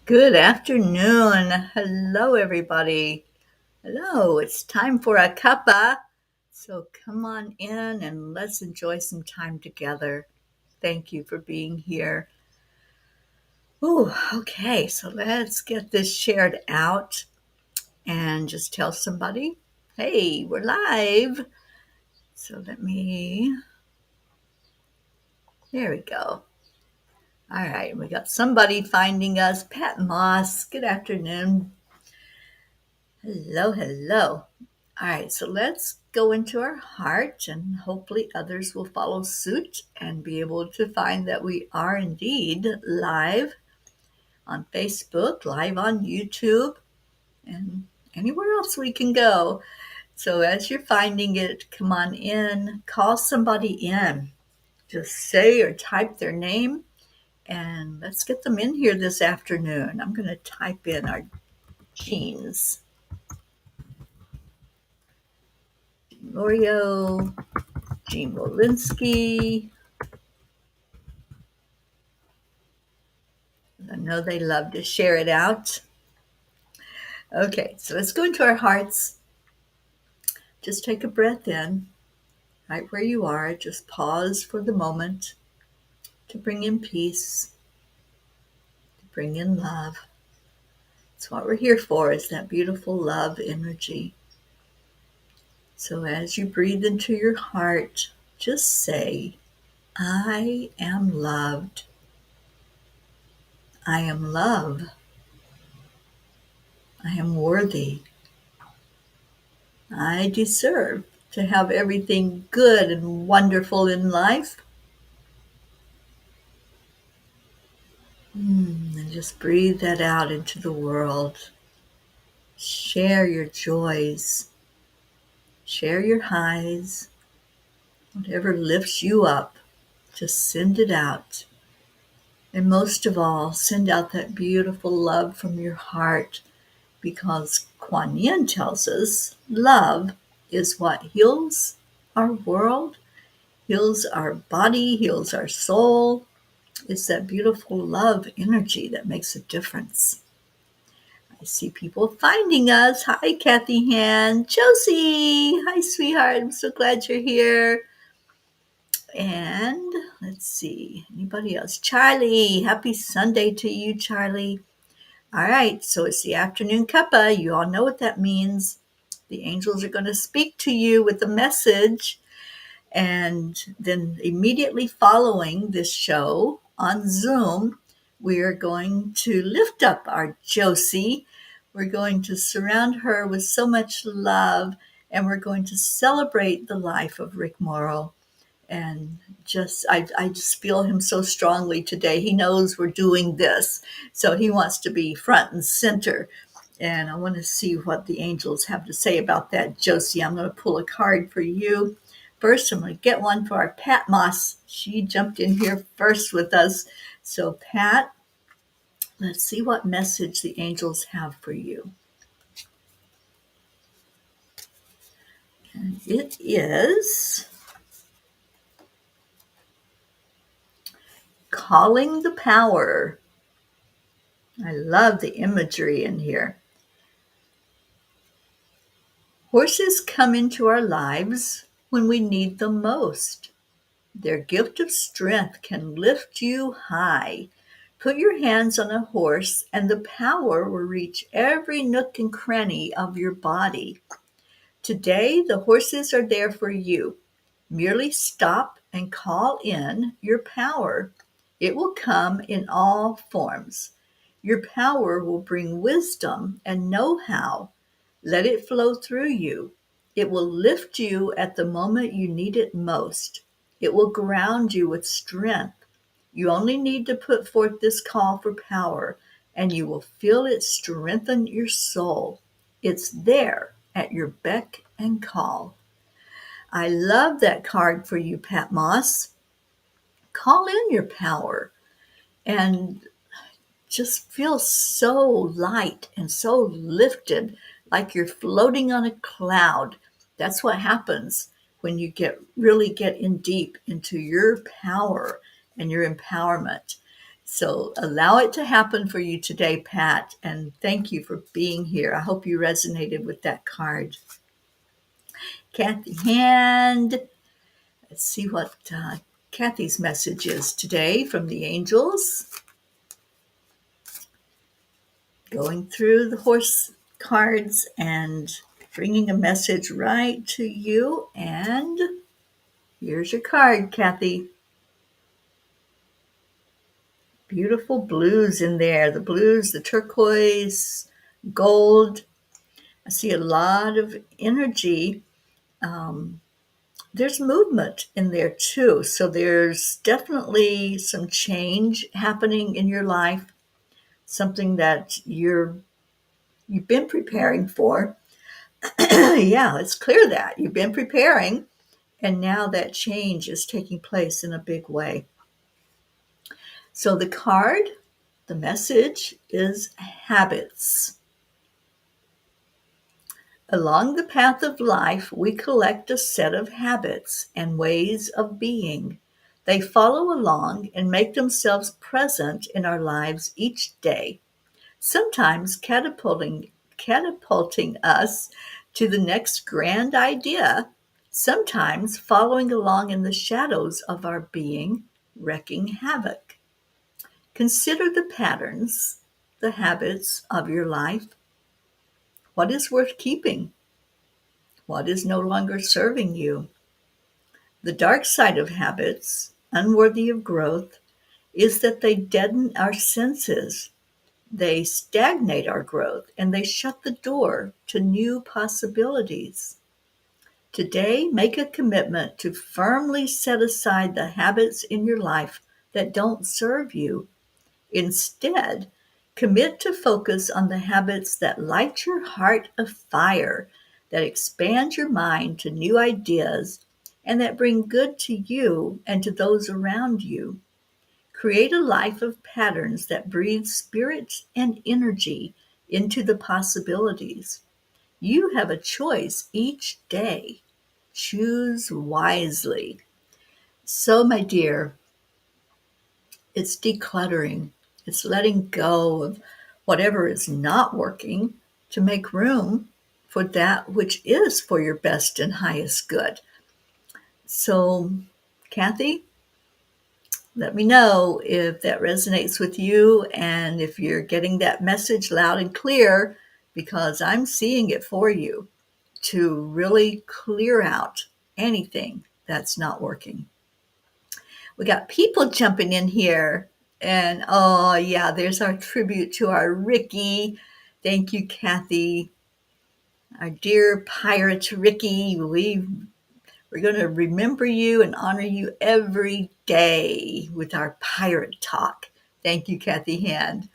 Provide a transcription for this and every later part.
Good afternoon. Hello, everybody. Hello, it's time for a cuppa. So come on in and let's enjoy some time together. Thank you for being here. Ooh, okay, so let's get this shared out and just tell somebody, hey, we're live. So there we go. All right, we got somebody finding us. Pat Moss, good afternoon. Hello, hello. All right, so let's go into our heart, and hopefully others will follow suit and be able to find that we are indeed live on Facebook, live on YouTube, and anywhere else we can go. So as you're finding it, come on in, call somebody in. Just say or type their name, and let's get them in here this afternoon. I'm going to type in our genes. Lorio, Gene Walensky. I know they love to share it out. Okay, so let's go into our hearts. Just take a breath in, right where you are. Just pause for the moment to bring in peace, to bring in love. That's what we're here for, is that beautiful love energy. So as you breathe into your heart, just say, I am loved. I am love. I am worthy. I deserve to have everything good and wonderful in life. And just breathe that out into the world. Share your joys. Share your highs. Whatever lifts you up, just send it out. And most of all, send out that beautiful love from your heart, because Kuan Yin tells us love is what heals our world, heals our body, heals our soul. It's that beautiful love energy that makes a difference. I see people finding us. Hi, Kathy Han. Josie. Hi, sweetheart. I'm so glad you're here. And let's see. Anybody else? Charlie. Happy Sunday to you, Charlie. All right. So it's the afternoon cuppa. You all know what that means. The angels are going to speak to you with a message. And then immediately following this show on Zoom, we are going to lift up our Josie. We're going to surround her with so much love, and we're going to celebrate the life of Rick Morrow. And I just feel him so strongly today. He knows we're doing this, so he wants to be front and center. And I want to see what the angels have to say about that, Josie. I'm going to pull a card for you. First, I'm going to get one for our Pat Moss. She jumped in here first with us. So, Pat, let's see what message the angels have for you. And it is calling the power. I love the imagery in here. Horses come into our lives when we need them most. Their gift of strength can lift you high. Put your hands on a horse, and the power will reach every nook and cranny of your body. Today, the horses are there for you. Merely stop and call in your power. It will come in all forms. Your power will bring wisdom and know-how. Let it flow through you. It will lift you at the moment you need it most. It will ground you with strength. You only need to put forth this call for power, and you will feel it strengthen your soul. It's there at your beck and call. I love that card for you, Pat Moss. Call in your power and just feel so light and so lifted, like you're floating on a cloud. That's what happens when you really get in deep into your power and your empowerment. So allow it to happen for you today, Pat, and thank you for being here. I hope you resonated with that card. Kathy Hand. Let's see what Kathy's message is today from the angels. Going through the horse cards and bringing a message right to you. And here's your card, Kathy. Beautiful blues in there. The blues, the turquoise, gold. I see a lot of energy. There's movement in there too. So there's definitely some change happening in your life, something that you've been preparing for. Yeah, it's clear that you've been preparing, and now that change is taking place in a big way. So the card, the message is habits. Along the path of life, we collect a set of habits and ways of being. They follow along and make themselves present in our lives each day, sometimes catapulting us to the next grand idea, sometimes following along in the shadows of our being, wreaking havoc. Consider the patterns, the habits of your life. What is worth keeping? What is no longer serving you? The dark side of habits, unworthy of growth, is that they deaden our senses. They stagnate our growth and they shut the door to new possibilities. Today, make a commitment to firmly set aside the habits in your life that don't serve you. Instead, commit to focus on the habits that light your heart afire, that expand your mind to new ideas, and that bring good to you and to those around you. Create a life of patterns that breathe spirit and energy into the possibilities. You have a choice each day. Choose wisely. So, my dear, it's decluttering. It's letting go of whatever is not working to make room for that which is for your best and highest good. So, Kathy, let me know if that resonates with you and if you're getting that message loud and clear, because I'm seeing it for you to really clear out anything that's not working. We got people jumping in here. And oh, yeah, there's our tribute to our Ricky. Thank you, Kathy. Our dear pirate Ricky. We're going to remember you and honor you every day with our pirate talk. Thank you, Kathy Hand.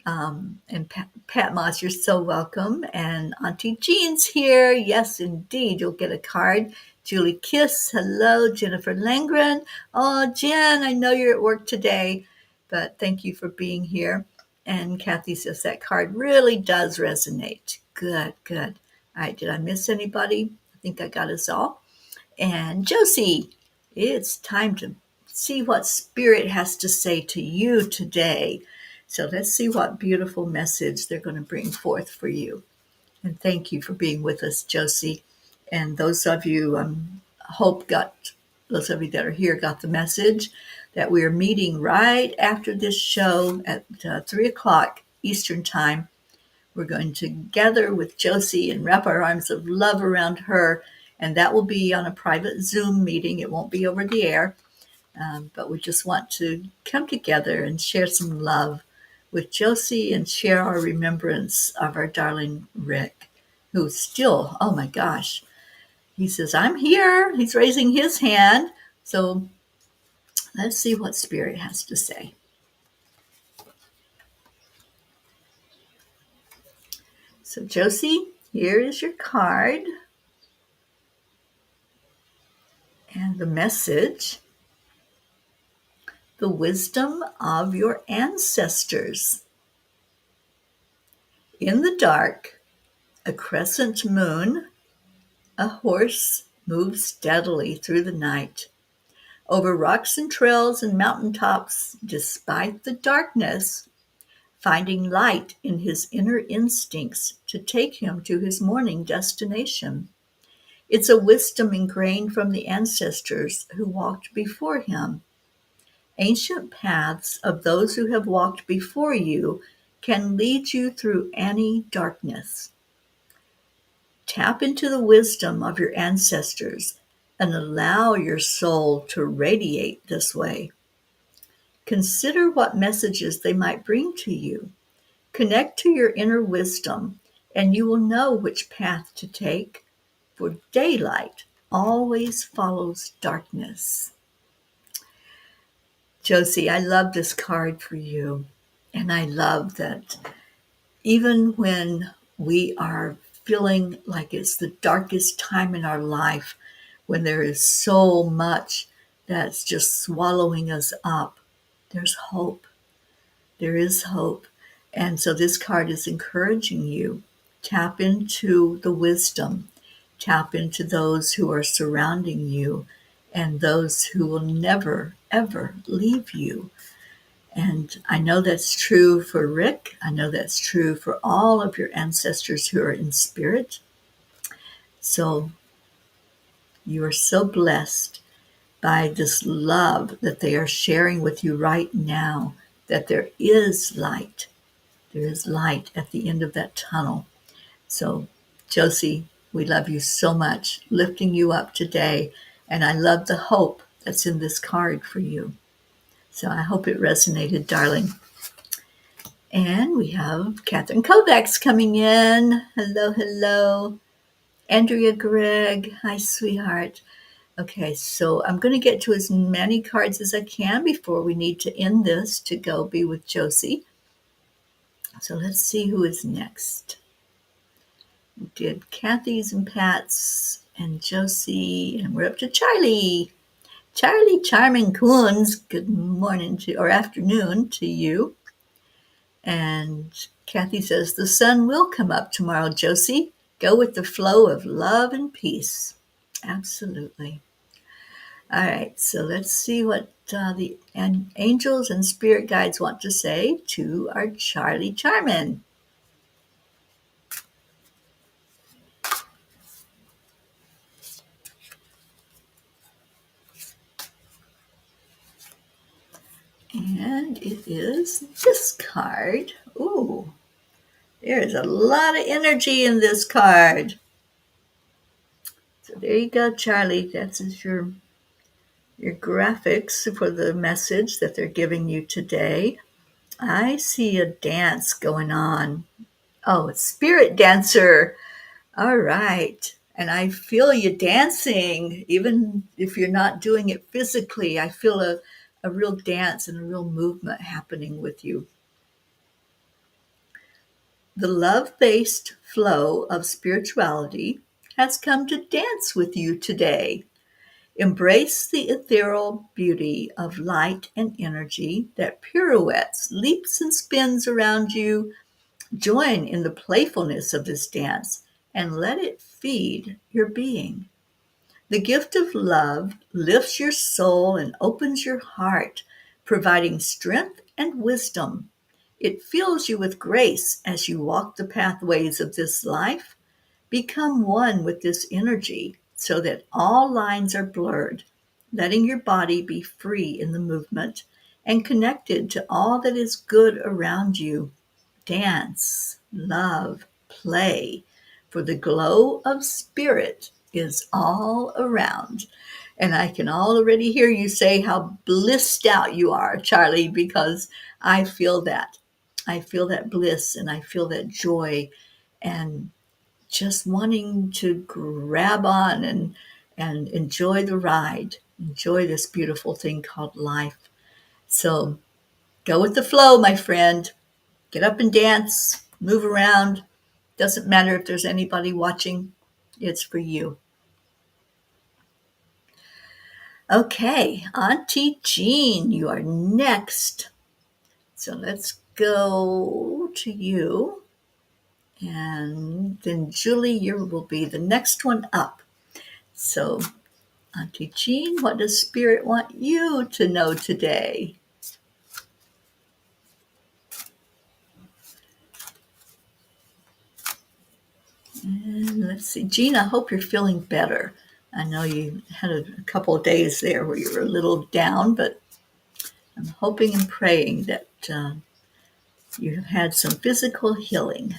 And Pat Moss, you're so welcome. And Auntie Jean's here. Yes, indeed. You'll get a card. Julie Kiss, hello. Jennifer Langren. Oh, Jen, I know you're at work today, but thank you for being here. And Kathy says that card really does resonate. Good, good. All right, did I miss anybody? I think I got us all. And Josie, it's time to see what Spirit has to say to you today. So let's see what beautiful message they're going to bring forth for you. And thank you for being with us, Josie. And those of you, those of you that are here got the message that we are meeting right after this show at 3 o'clock Eastern Time. We're going to gather with Josie and wrap our arms of love around her. And that will be on a private Zoom meeting. It won't be over the air. But we just want to come together and share some love with Josie and share our remembrance of our darling Rick, who still, oh my gosh, he says, I'm here. He's raising his hand. So let's see what Spirit has to say. So Josie, here is your card and the message. The wisdom of your ancestors. In the dark, a crescent moon, a horse moves steadily through the night. over rocks and trails and mountaintops, despite the darkness, finding light in his inner instincts to take him to his morning destination. It's a wisdom ingrained from the ancestors who walked before him. Ancient paths of those who have walked before you can lead you through any darkness. Tap into the wisdom of your ancestors and allow your soul to radiate this way. Consider what messages they might bring to you. Connect to your inner wisdom, and you will know which path to take, for daylight always follows darkness. Josie, I love this card for you. And I love that even when we are feeling like it's the darkest time in our life, when there is so much that's just swallowing us up, there's hope. There is hope. And so this card is encouraging you. Tap into the wisdom. Tap into those who are surrounding you and those who will never, ever leave you. And I know that's true for Rick. I know that's true for all of your ancestors who are in spirit. So you are so blessed by this love that they are sharing with you right now, that there is light. There is light at the end of that tunnel. So, Josie, we love you so much, lifting you up today. And I love the hope that's in this card for you. So I hope it resonated, darling. And we have Catherine Kovacs coming in. Hello, hello. Andrea Gregg. Hi, sweetheart. Okay, so I'm going to get to as many cards as I can before we need to end this to go be with Josie. So let's see who is next. We did Kathy's and Pat's and Josie, and we're up to Charlie. Charlie Charming Coons, good morning to or afternoon to you. And Kathy says, the sun will come up tomorrow, Josie. Go with the flow of love and peace. Absolutely. All right, so let's see what the angels and spirit guides want to say to our Charlie Charmin. And it is this card. Ooh, there is a lot of energy in this card. So there you go, Charlie. That's your graphics for the message that they're giving you today. I see a dance going on. Oh, it's Spirit Dancer. All right. And I feel you dancing, even if you're not doing it physically. I feel a real dance and a real movement happening with you. The love-based flow of spirituality has come to dance with you today. Embrace the ethereal beauty of light and energy that pirouettes, leaps, and spins around you. Join in the playfulness of this dance and let it feed your being. The gift of love lifts your soul and opens your heart, providing strength and wisdom. It fills you with grace as you walk the pathways of this life. Become one with this energy so that all lines are blurred, letting your body be free in the movement and connected to all that is good around you. Dance, love, play, for the glow of spirit is all around. And I can already hear you say how blissed out you are, Charlie, because I feel that. I feel that bliss and I feel that joy and just wanting to grab on and enjoy the ride, enjoy this beautiful thing called life. So go with the flow, my friend. Get up and dance, move around. Doesn't matter if there's anybody watching. It's for you. Okay, Auntie Jean, you are next. So let's go to you. And then Julie, you will be the next one up. So Auntie Jean, what does Spirit want you to know today? And let's see. Jean, I hope you're feeling better. I know you had a couple of days there where you were a little down, but I'm hoping and praying that you have had some physical healing.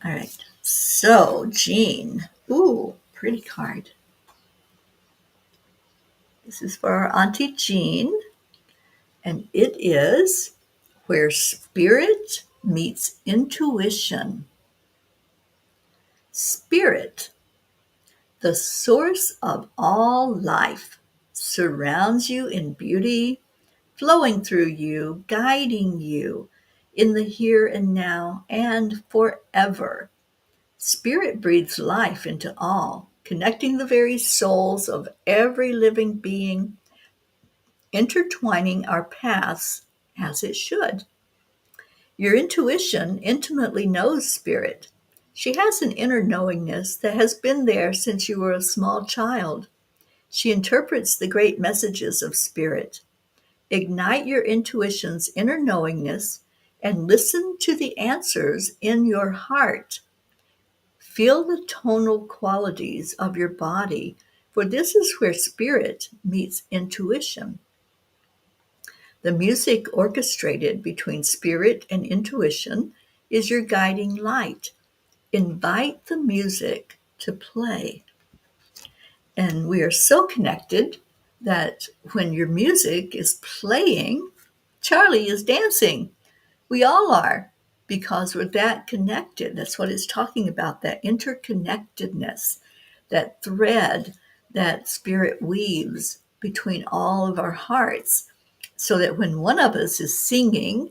All right. So, Jean. Ooh, pretty card. This is for our Auntie Jean, and it is Where Spirit Meets Intuition. Spirit, the source of all life, surrounds you in beauty, flowing through you, guiding you in the here and now and forever. Spirit breathes life into all, connecting the very souls of every living being, intertwining our paths as it should. Your intuition intimately knows Spirit. She has an inner knowingness that has been there since you were a small child. She interprets the great messages of Spirit. Ignite your intuition's inner knowingness and listen to the answers in your heart. Feel the tonal qualities of your body, for this is where Spirit meets intuition. The music orchestrated between Spirit and intuition is your guiding light. Invite the music to play. And we are so connected that when your music is playing, Charlie is dancing. We all are, because we're that connected. That's what it's talking about, that interconnectedness, that thread that Spirit weaves between all of our hearts, so that when one of us is singing,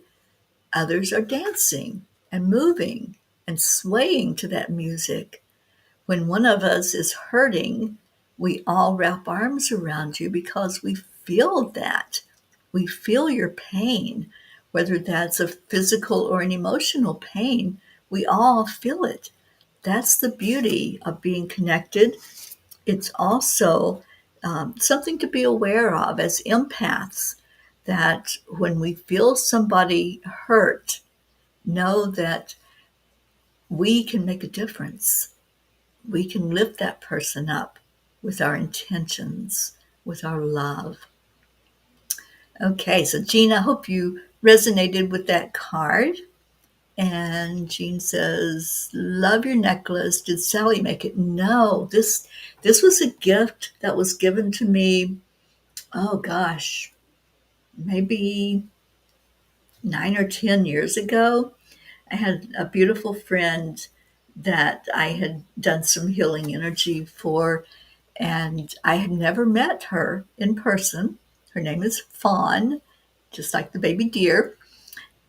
others are dancing and moving and swaying to that music. When one of us is hurting, we all wrap arms around you because we feel that. We feel your pain, whether that's a physical or an emotional pain. We all feel it. That's the beauty of being connected. It's also something to be aware of as empaths, that when we feel somebody hurt, know that we can make a difference. We can lift that person up with our intentions, with our love. Okay, so Jean, I hope you resonated with that card. And Jean says, "Love your necklace. Did Sally make it?" No, this was a gift that was given to me. Oh gosh, maybe 9 or 10 years ago. I had a beautiful friend that I had done some healing energy for, and I had never met her in person. Her name is Fawn, just like the baby deer.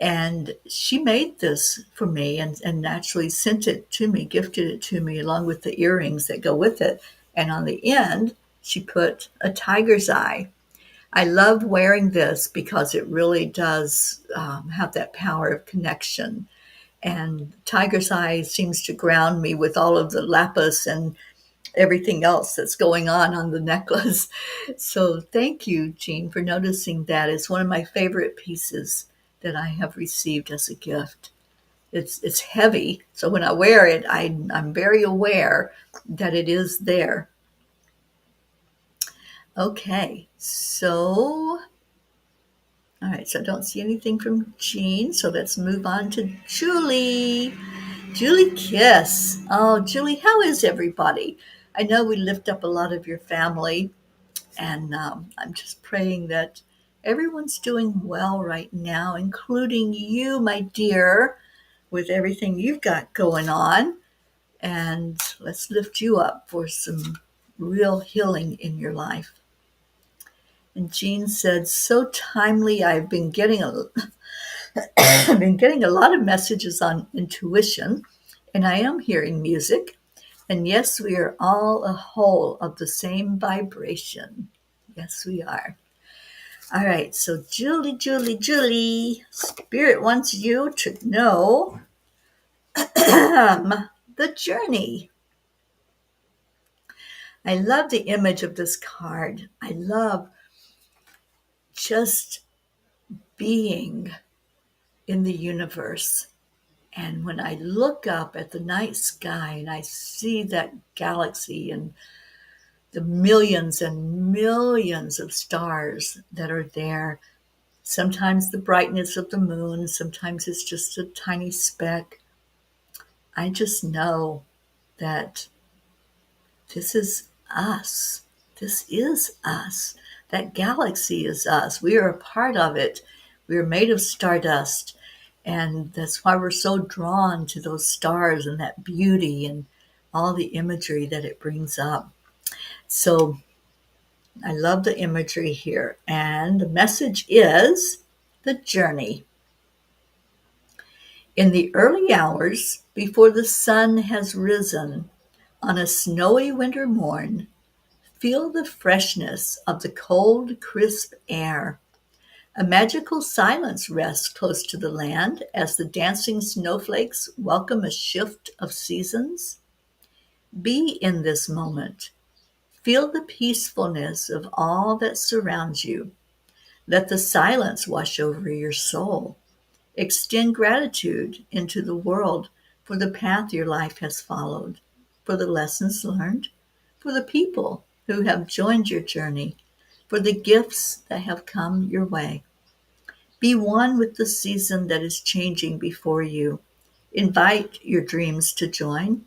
And she made this for me and naturally sent it to me, gifted it to me, along with the earrings that go with it. And on the end, she put a tiger's eye. I love wearing this because it really does have that power of connection. And tiger's eye seems to ground me with all of the lapis and everything else that's going on the necklace. So thank you, Jean, for noticing that. It's one of my favorite pieces that I have received as a gift. It's heavy, so when I wear it, I'm very aware that it is there. Okay, so all right, so I don't see anything from Jean, so let's move on to Julie. Julie Kiss. Oh, Julie, how is everybody? I know we lift up a lot of your family, and I'm just praying that everyone's doing well right now, including you, my dear, with everything you've got going on. And let's lift you up for some real healing in your life. And Jean said, "So timely. I've been getting a lot of messages on intuition, and I am hearing music. And yes, we are all a whole of the same vibration." Yes, we are. All right, so Julie, Spirit wants you to know the journey. I love the image of this card. I love just being in the universe. And when I look up at the night sky and I see that galaxy and the millions and millions of stars that are there, sometimes the brightness of the moon, sometimes it's just a tiny speck, I just know that this is us. This is us. That galaxy is us. We are a part of it. We are made of stardust. And that's why we're so drawn to those stars and that beauty and all the imagery that it brings up. So I love the imagery here. And the message is the journey. In the early hours before the sun has risen on a snowy winter morn, feel the freshness of the cold, crisp air. A magical silence rests close to the land as the dancing snowflakes welcome a shift of seasons. Be in this moment. Feel the peacefulness of all that surrounds you. Let the silence wash over your soul. Extend gratitude into the world for the path your life has followed, for the lessons learned, for the people who have joined your journey, for the gifts that have come your way. Be one with the season that is changing before you. Invite your dreams to join.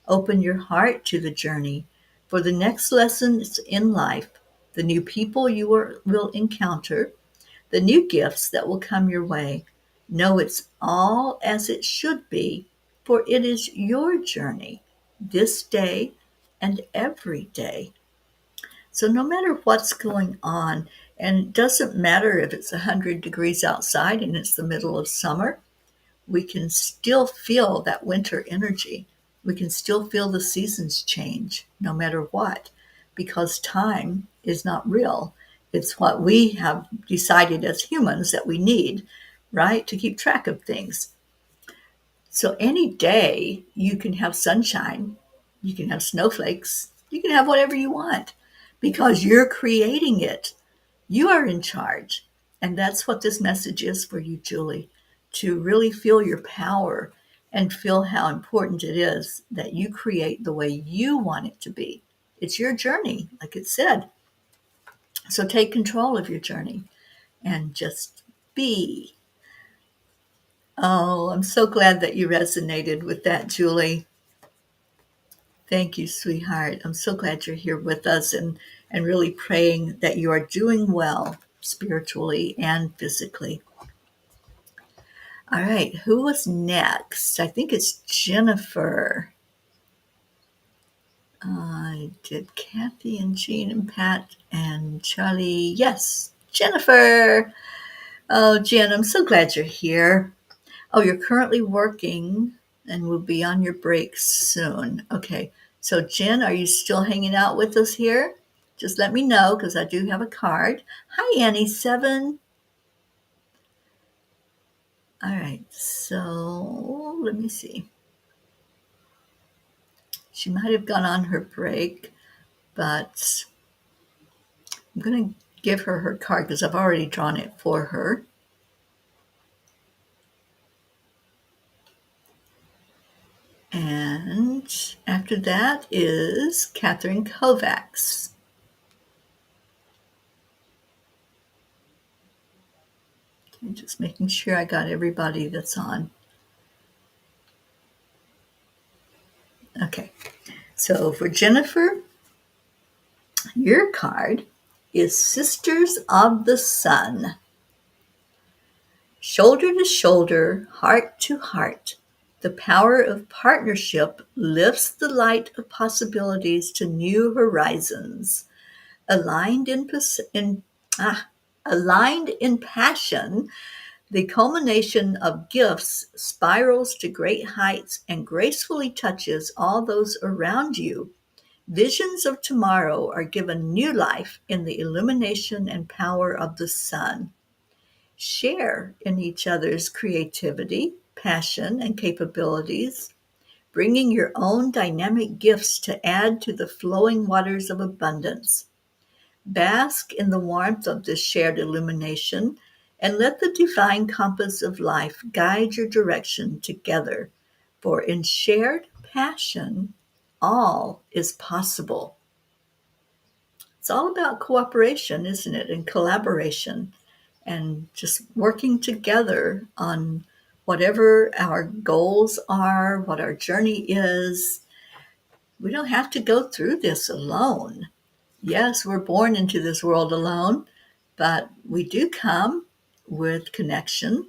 Open your heart to the journey, for the next lessons in life, the new people will encounter, the new gifts that will come your way. Know it's all as it should be, for it is your journey this day and every day. So, no matter what's going on, and it doesn't matter if it's 100 degrees outside and it's the middle of summer, we can still feel that winter energy. We can still feel the seasons change no matter what, because time is not real. It's what we have decided as humans that we need, right, to keep track of things. So any day you can have sunshine, you can have snowflakes, you can have whatever you want because you're creating it. You are in charge. And that's what this message is for you, Julie, to really feel your power and feel how important it is that you create the way you want it to be. It's your journey, like it said. So take control of your journey and just be. Oh, I'm so glad that you resonated with that, Julie. Thank you, sweetheart. I'm so glad you're here with us and really praying that you are doing well spiritually and physically. All right, who was next? I think it's Jennifer. I did Kathy and Jean and Pat and Charlie. Yes, Jennifer. Oh, Jen, I'm so glad you're here. Oh, you're currently working and will be on your break soon. Okay, so Jen, are you still hanging out with us here? Just let me know because I do have a card. Hi, Annie7. All right, so let me see. She might have gone on her break, but I'm going to give her her card because I've already drawn it for her. And after that is Catherine Kovacs. I'm just making sure I got everybody that's on. Okay, so for Jennifer, your card is Sisters of the Sun. Shoulder to shoulder, heart to heart, the power of partnership lifts the light of possibilities to new horizons. Aligned in, in aligned in passion, the culmination of gifts spirals to great heights and gracefully touches all those around you. Visions of tomorrow are given new life in the illumination and power of the sun. Share in each other's creativity, passion, and capabilities. bringing your own dynamic gifts to add to the flowing waters of abundance. Bask in the warmth of this shared illumination and let the divine compass of life guide your direction together. For in shared passion, all is possible. It's all about cooperation, isn't it? And collaboration and just working together on whatever our goals are, what our journey is. We don't have to go through this alone. Yes, we're born into this world alone, but we do come with connection.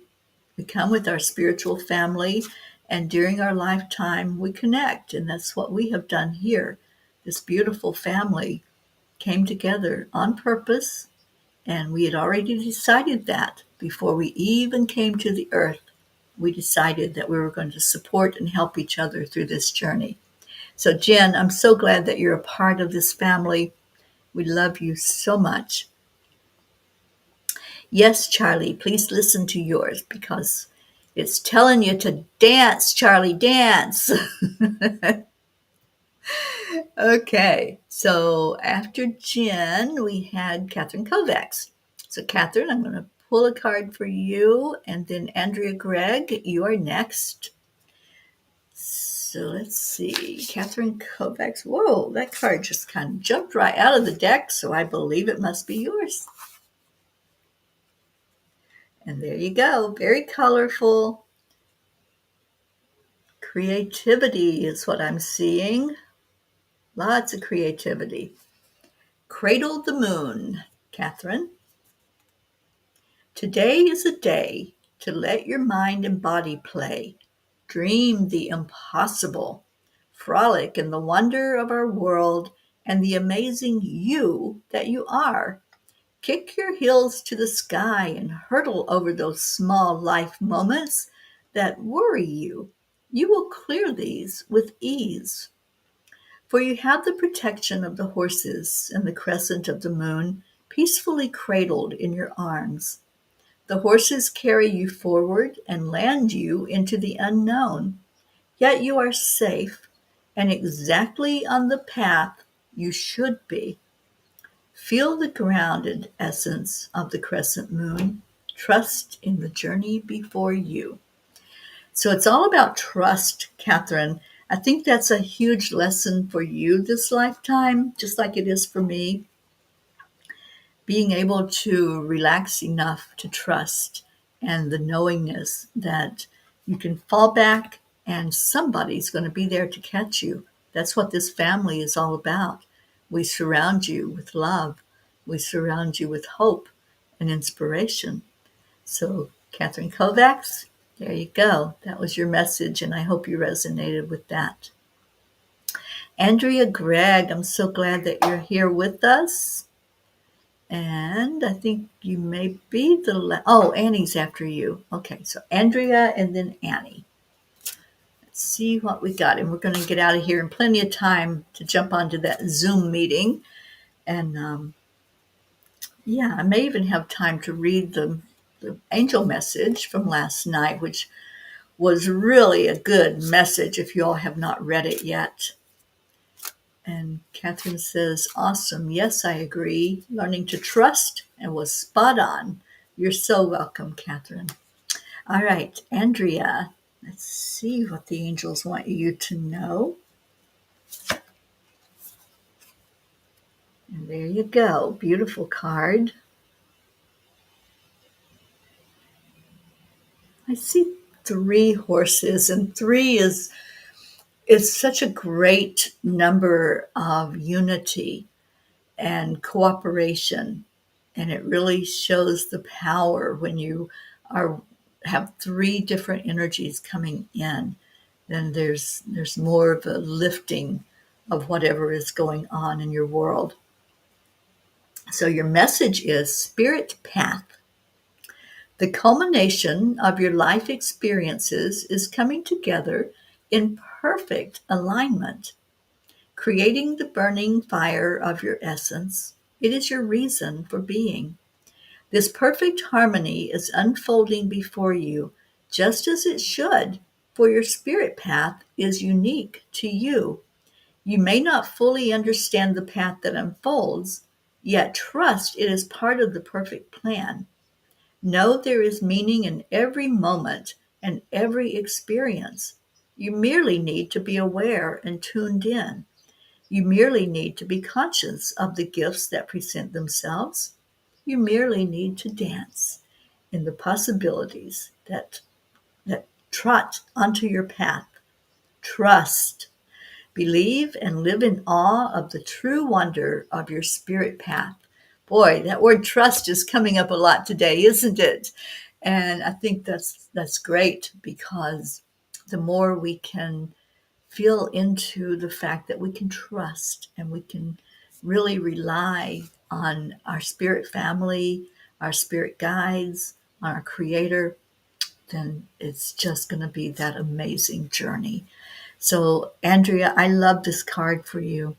We come with our spiritual family, and during our lifetime, we connect. And that's what we have done here. This beautiful family came together on purpose, and we had already decided that before we even came to the earth. We decided that we were going to support and help each other through this journey. So, Jen, I'm so glad that you're a part of this family. We love you so much. Yes, Charlie, please listen to yours because it's telling you to dance, Charlie, dance. Okay, so after Jen, we had Catherine Kovacs. So, Catherine, I'm going to pull a card for you, and then Andrea Gregg, you are next. So, let's see. Catherine Kovacs. Whoa, that card just kind of jumped right out of the deck, so I believe it must be yours. And there you go. Very colorful. Creativity is what I'm seeing. Lots of creativity. Cradle the moon, Catherine. Today is a day to let your mind and body play. Dream the impossible. Frolic in the wonder of our world and the amazing you that you are. Kick your heels to the sky and hurtle over those small life moments that worry you. You will clear these with ease. For you have the protection of the horses and the crescent of the moon peacefully cradled in your arms. The horses carry you forward and land you into the unknown, yet you are safe and exactly on the path you should be. Feel the grounded essence of the crescent moon. Trust in the journey before you. So it's all about trust, Catherine. I think that's a huge lesson for you this lifetime, just like it is for me. Being able to relax enough to trust and the knowingness that you can fall back and somebody's going to be there to catch you. That's what this family is all about. We surround you with love. We surround you with hope and inspiration. So, Catherine Kovacs, there you go. That was your message, and I hope you resonated with that. Andrea Gregg, I'm so glad that you're here with us. And I think you may be oh, Annie's after you. Okay, so Andrea and then Annie. Let's see what we got. And we're going to get out of here in plenty of time to jump onto that Zoom meeting. And yeah, I may even have time to read the angel message from last night, which was really a good message if you all have not read it yet. And Catherine says, awesome. Yes, I agree. Learning to trust and was spot on. You're so welcome, Catherine. All right, Andrea, let's see what the angels want you to know. And there you go. Beautiful card. I see 3 horses, and 3 is such a great number of unity and cooperation, and it really shows the power when you are have 3 different energies coming in. Then there's more of a lifting of whatever is going on in your world. So your message is spirit path. The culmination of your life experiences is coming together in perfect alignment, creating the burning fire of your essence. It is your reason for being. This perfect harmony is unfolding before you, just as it should, for your spirit path is unique to you. You may not fully understand the path that unfolds, yet trust it is part of the perfect plan. Know there is meaning in every moment and every experience. You merely need to be aware and tuned in. You merely need to be conscious of the gifts that present themselves. You merely need to dance in the possibilities that trot onto your path. Trust. Believe and live in awe of the true wonder of your spirit path. Boy, that word trust is coming up a lot today, isn't it? And I think that's great, because the more we can feel into the fact that we can trust and we can really rely on our spirit family, our spirit guides, on our creator, then it's just going to be that amazing journey. So, Andrea, I love this card for you.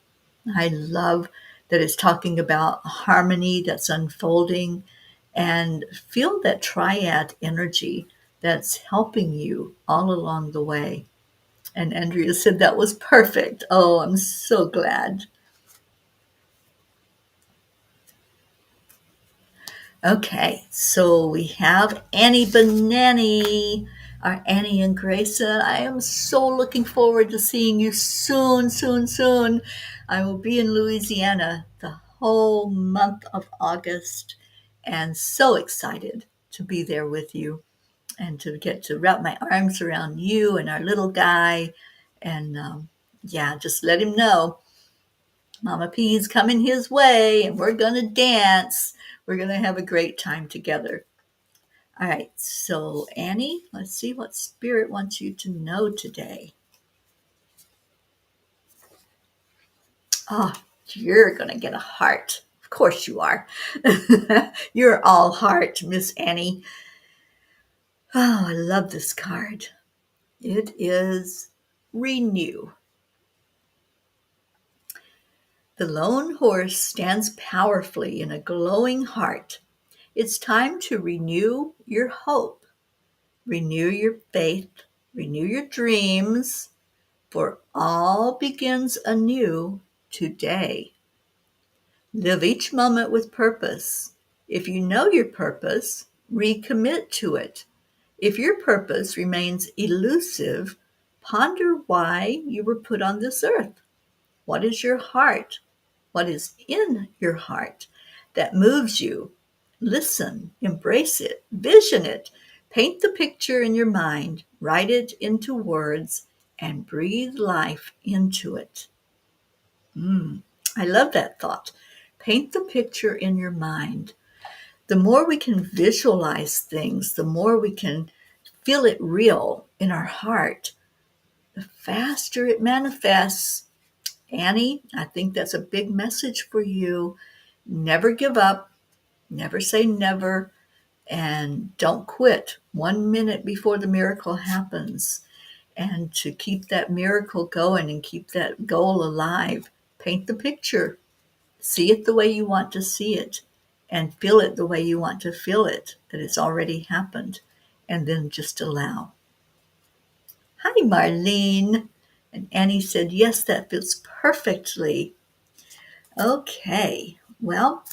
I love that it's talking about harmony that's unfolding, and feel that triad energy that's helping you all along the way. And Andrea said that was perfect. Oh, I'm so glad. Okay, so we have Annie Banani, our Annie and Grayson. I am so looking forward to seeing you soon, soon, soon. I will be in Louisiana the whole month of August, and so excited to be there with you and to get to wrap my arms around you and our little guy. And yeah, just let him know Mama P's coming his way, and we're going to dance. We're going to have a great time together. All right, so Annie, let's see what Spirit wants you to know today. Oh, you're going to get a heart. Of course you are. You're all heart, Miss Annie. Oh, I love this card. It is Renew. The lone horse stands powerfully in a glowing heart. It's time to renew your hope, renew your faith, renew your dreams, for all begins anew today. Live each moment with purpose. If you know your purpose, recommit to it. If your purpose remains elusive, ponder why you were put on this earth. What is your heart? What is in your heart that moves you? Listen, embrace it, vision it, paint the picture in your mind, write it into words, and breathe life into it. I love that thought. Paint the picture in your mind. The more we can visualize things, the more we can feel it real in our heart, the faster it manifests. Annie, I think that's a big message for you. Never give up, never say never, and don't quit 1 minute before the miracle happens. And to keep that miracle going and keep that goal alive, paint the picture. See it the way you want to see it, and feel it the way you want to feel it, that it's already happened. And then just allow. Hi, Marlene. And Annie said, yes, that fits perfectly. Okay, well,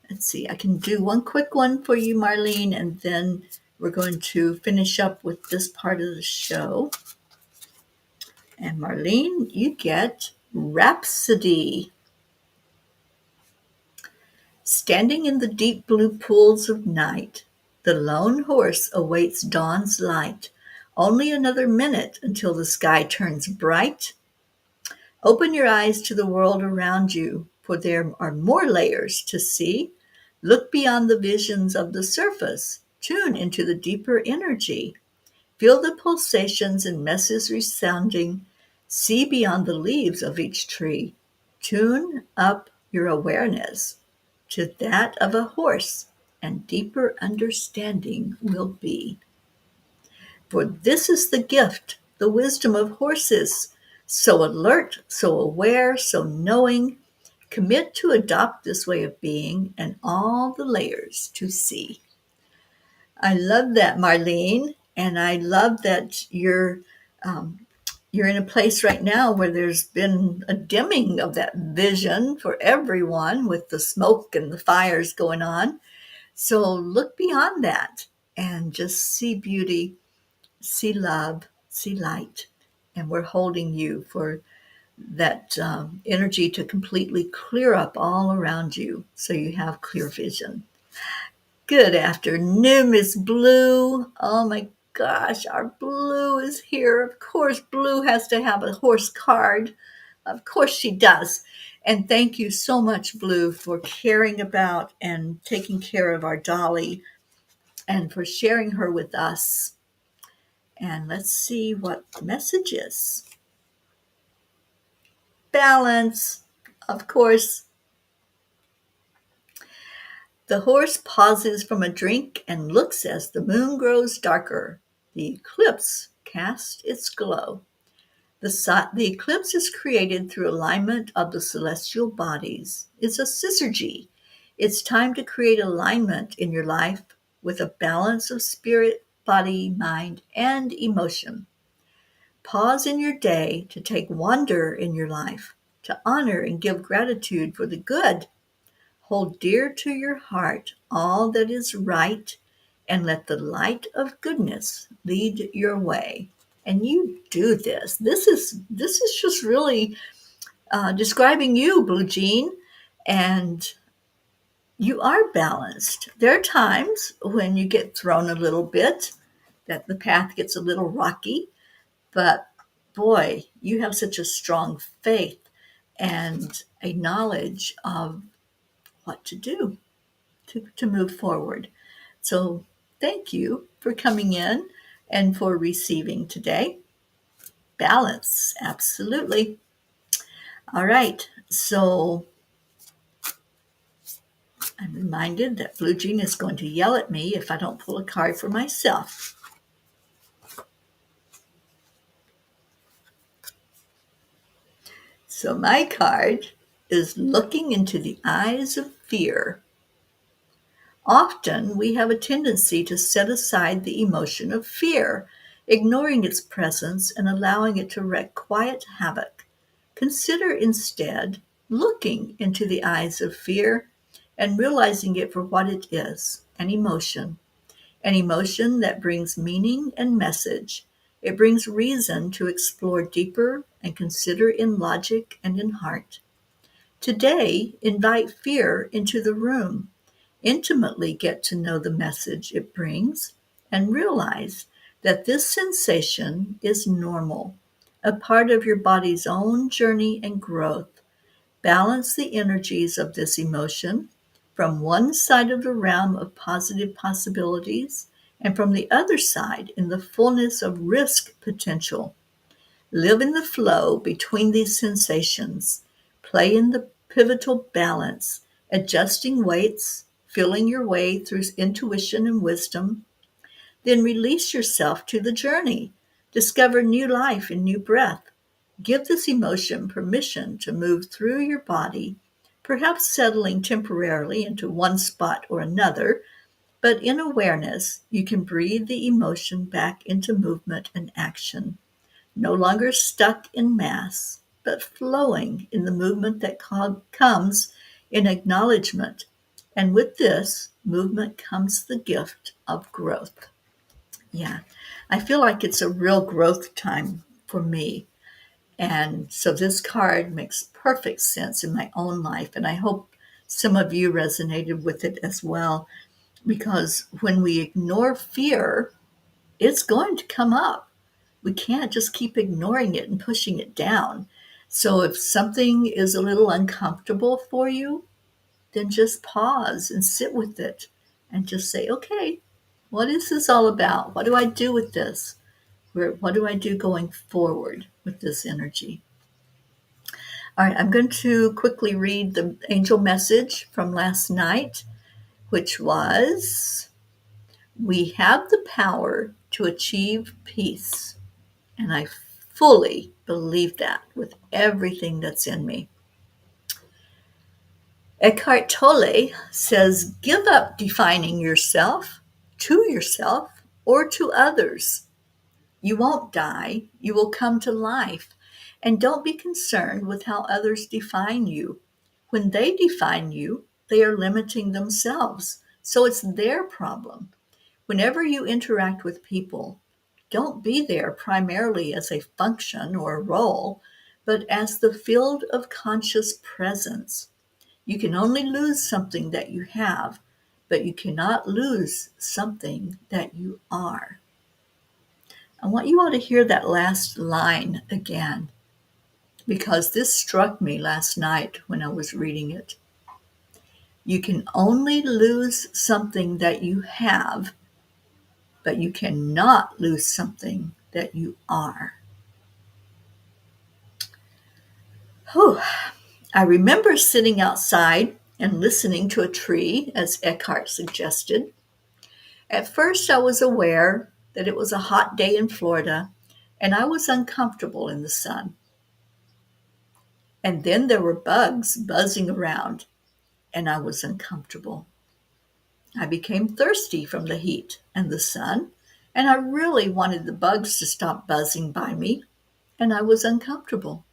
let's see. I can do one quick one for you, Marlene, and then we're going to finish up with this part of the show. And Marlene, you get Rhapsody. Standing in the deep blue pools of night, the lone horse awaits dawn's light. Only another minute until the sky turns bright. Open your eyes to the world around you, for there are more layers to see. Look beyond the visions of the surface. Tune into the deeper energy. Feel the pulsations and messes resounding. See beyond the leaves of each tree. Tune up your awareness to that of a horse, and deeper understanding will be. For this is the gift, the wisdom of horses, so alert, so aware, so knowing. Commit to adopt this way of being and all the layers to see. I love that, Marlene, and I love that you're um, you're in a place right now where there's been a dimming of that vision for everyone with the smoke and the fires going on. So look beyond that and just see beauty, see love, see light. And we're holding you for that energy to completely clear up all around you so you have clear vision. Good afternoon, Miss Blue. Oh my gosh, our Blue is here. Of course, Blue has to have a horse card. Of course she does. And thank you so much, Blue, for caring about and taking care of our Dolly and for sharing her with us. And let's see what the message is. Balance. Of course, the horse pauses from a drink and looks as the moon grows darker. The eclipse casts its glow. The eclipse is created through alignment of the celestial bodies. It's a syzygy. It's time to create alignment in your life with a balance of spirit, body, mind, and emotion. Pause in your day to take wonder in your life, to honor and give gratitude for the good. Hold dear to your heart all that is right, and let the light of goodness lead your way. And you do this. This is just really describing you, Blue Jean, and you are balanced. There are times when you get thrown a little bit, that the path gets a little rocky, but boy, you have such a strong faith and a knowledge of what to do to move forward. So thank you for coming in and for receiving today. Balance, absolutely. All right, so I'm reminded that Blue Jean is going to yell at me if I don't pull a card for myself. So my card is looking into the eyes of fear. Often we have a tendency to set aside the emotion of fear, ignoring its presence and allowing it to wreak quiet havoc. Consider instead looking into the eyes of fear and realizing it for what it is, an emotion that brings meaning and message. It brings reason to explore deeper and consider in logic and in heart. Today, invite fear into the room. Intimately get to know the message it brings and realize that this sensation is normal, a part of your body's own journey and growth. Balance the energies of this emotion from one side of the realm of positive possibilities and from the other side in the fullness of risk potential. Live in the flow between these sensations. Play in the pivotal balance, adjusting weights, feeling your way through intuition and wisdom. Then release yourself to the journey. Discover new life and new breath. Give this emotion permission to move through your body, perhaps settling temporarily into one spot or another, but in awareness, you can breathe the emotion back into movement and action. No longer stuck in mass, but flowing in the movement that comes in acknowledgement. And with this movement comes the gift of growth. Yeah, I feel like it's a real growth time for me. And so this card makes perfect sense in my own life. And I hope some of you resonated with it as well, because when we ignore fear, it's going to come up. We can't just keep ignoring it and pushing it down. So if something is a little uncomfortable for you, then just pause and sit with it and just say, okay, what is this all about? What do I do with this? What do I do going forward with this energy? All right, I'm going to quickly read the angel message from last night, which was, we have the power to achieve peace. And I fully believe that with everything that's in me. Eckhart Tolle says, give up defining yourself, or to others. You won't die. You will come to life. And don't be concerned with how others define you. When they define you, they are limiting themselves. So it's their problem. Whenever you interact with people, don't be there primarily as a function or a role, but as the field of conscious presence. You can only lose something that you have, but you cannot lose something that you are. I want you all to hear that last line again, because this struck me last night when I was reading it. You can only lose something that you have, but you cannot lose something that you are. Whew. I remember sitting outside and listening to a tree, as Eckhart suggested. At first, I was aware that it was a hot day in Florida, and I was uncomfortable in the sun. And then there were bugs buzzing around, and I was uncomfortable. I became thirsty from the heat and the sun, and I really wanted the bugs to stop buzzing by me, and I was uncomfortable.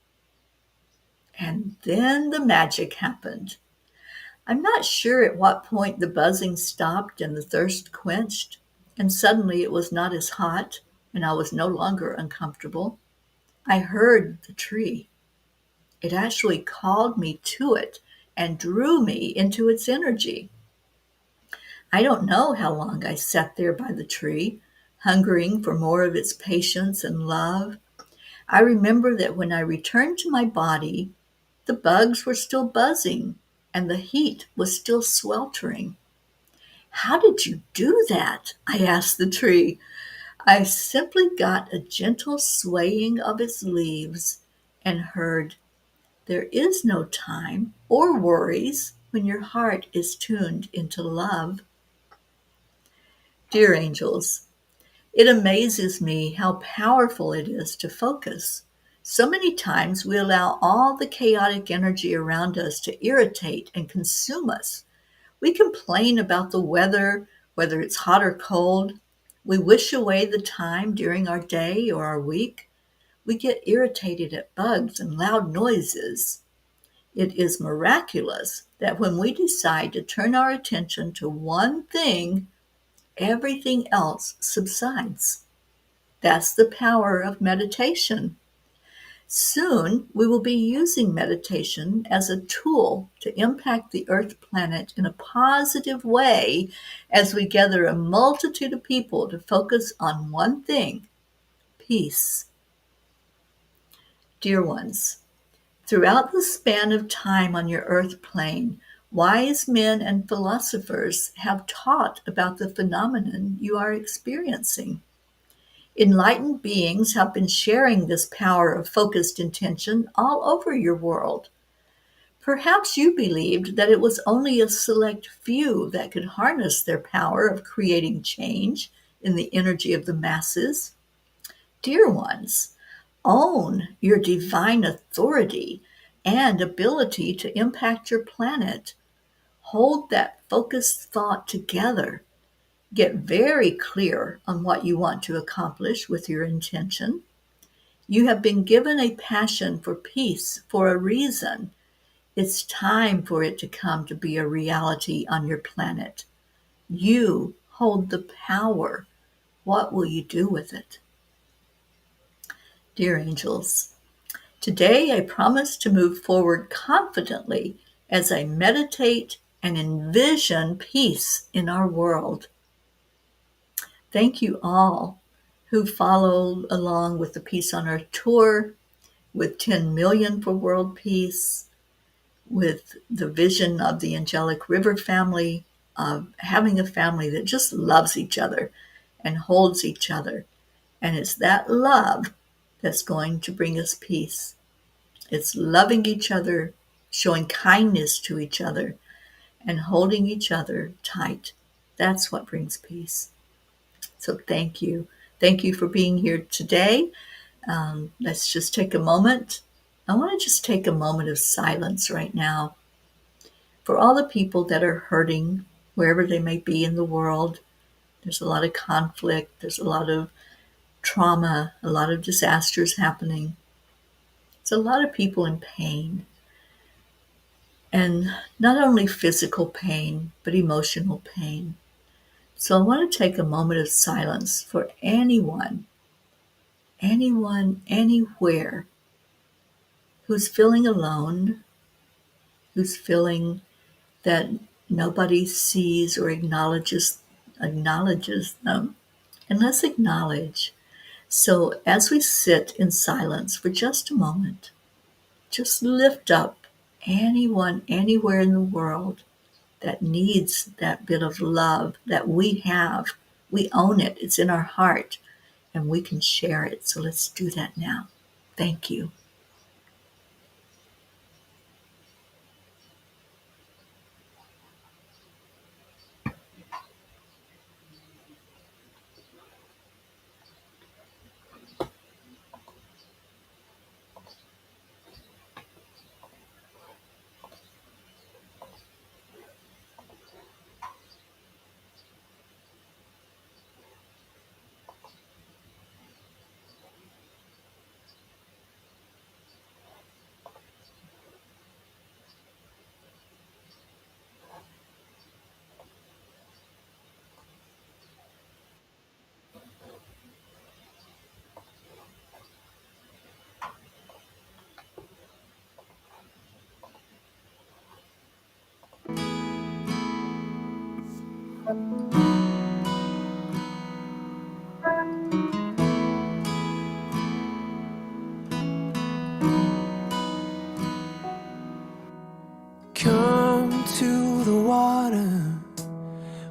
And then the magic happened. I'm not sure at what point the buzzing stopped and the thirst quenched, and suddenly it was not as hot, and I was no longer uncomfortable. I heard the tree. It actually called me to it and drew me into its energy. I don't know how long I sat there by the tree, hungering for more of its patience and love. I remember that when I returned to my body, the bugs were still buzzing and the heat was still sweltering. How did you do that? I asked the tree. I simply got a gentle swaying of its leaves and heard, "There is no time or worries when your heart is tuned into love." Dear angels, it amazes me how powerful it is to focus. So many times we allow all the chaotic energy around us to irritate and consume us. We complain about the weather, whether it's hot or cold. We wish away the time during our day or our week. We get irritated at bugs and loud noises. It is miraculous that when we decide to turn our attention to one thing, everything else subsides. That's the power of meditation. Soon, we will be using meditation as a tool to impact the Earth planet in a positive way as we gather a multitude of people to focus on one thing: peace. Dear ones, throughout the span of time on your Earth plane, wise men and philosophers have taught about the phenomenon you are experiencing. Enlightened beings have been sharing this power of focused intention all over your world. Perhaps you believed that it was only a select few that could harness their power of creating change in the energy of the masses. Dear ones, own your divine authority and ability to impact your planet. Hold that focused thought together. Get very clear on what you want to accomplish with your intention. You have been given a passion for peace for a reason. It's time for it to come to be a reality on your planet. You hold the power. What will you do with it? Dear angels, today I promise to move forward confidently as I meditate and envision peace in our world. Thank you all who follow along with the Peace on Earth tour, with 10 million for world peace, with the vision of the angelic river family, of having a family that just loves each other and holds each other. And it's that love that's going to bring us peace. It's loving each other, showing kindness to each other, and holding each other tight. That's what brings peace. So thank you. Thank you for being here today. Let's just take a moment. I want to just take a moment of silence right now for all the people that are hurting wherever they may be in the world. There's a lot of conflict. There's a lot of trauma, a lot of disasters happening. It's a lot of people in pain. And not only physical pain, but emotional pain. So I want to take a moment of silence for anyone, anywhere who's feeling alone, who's feeling that nobody sees or acknowledges them. And let's acknowledge. So as we sit in silence for just a moment, just lift up anyone anywhere in the world that needs that bit of love that we have. We own it. It's in our heart and we can share it. So let's do that now. Thank you. Come to the water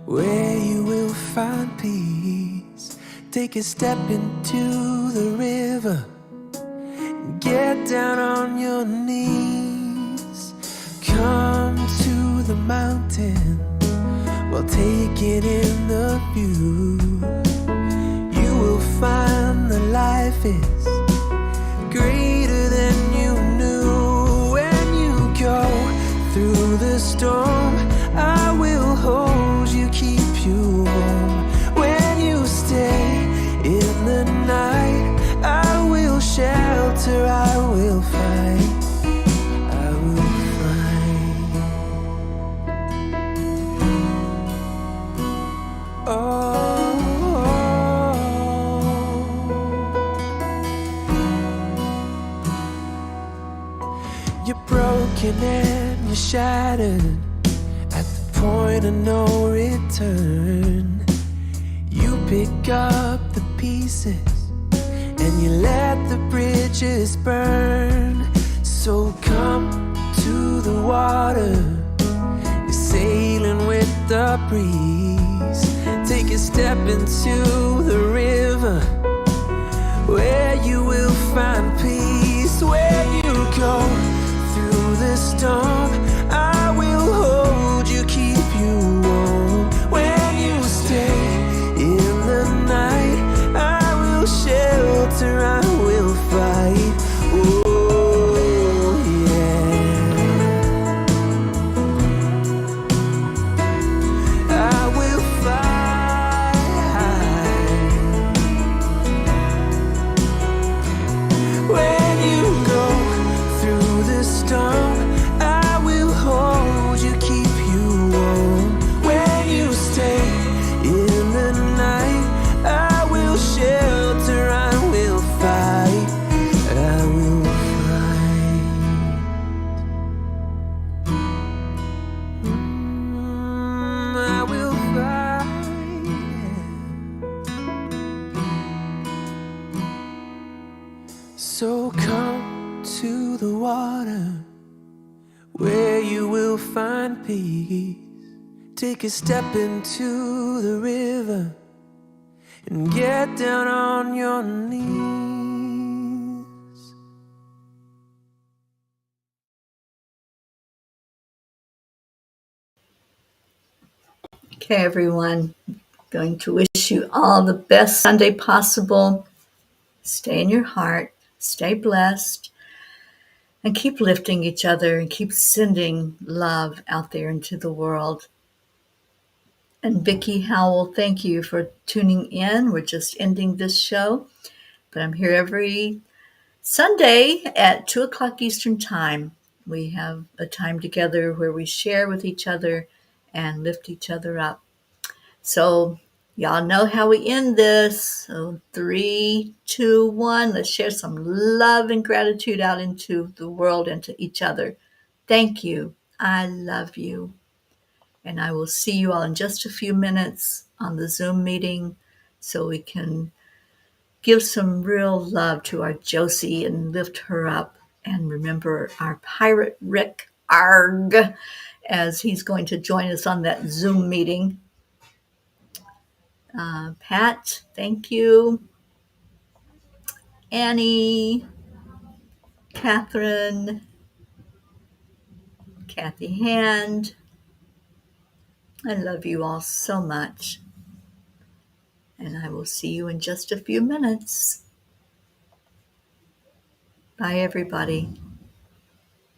where you will find peace. Take a step into the river. Get down on your knees. Come to the mountain while taking in the view. You will find that life is greater than you knew. When you go through the storm, I will hold you, keep you warm. When you stay in the night, I will shelter, I will fight, I will fight. Oh, you're broken and you're shattered at the point of no return. You pick up the pieces and you let the bridges burn. So come to the water, you're sailing with the breeze. Take a step into the river where you will find peace. Where you go through the storm, I will hold you, keep you warm. When you stay in the night, I will shelter, I will fight. Oh yeah, I will fight. When you go through the storm, I will hold you, keep you warm. When you stay in the night, I will shelter, I will fight, I will fight. I will fight. So come to the water where you will find peace. Take a step into the river and get down on your knees. Okay, everyone. Going to wish you all the best Sunday possible. Stay in your heart, stay blessed, and keep lifting each other and keep sending love out there into the world. And Vicki Howell, thank you for tuning in. We're just ending this show, but I'm here every Sunday at 2 o'clock Eastern Time. We have a time together where we share with each other and lift each other up. So, y'all know how we end this. So, 3, 2, 1. Let's share some love and gratitude out into the world and to each other. Thank you. I love you. And I will see you all in just a few minutes on the Zoom meeting so we can give some real love to our Josie and lift her up. And remember our pirate Rick Arg as he's going to join us on that Zoom meeting. Pat, thank you. Annie, Catherine, Kathy Hand. I love you all so much. And I will see you in just a few minutes. Bye, everybody.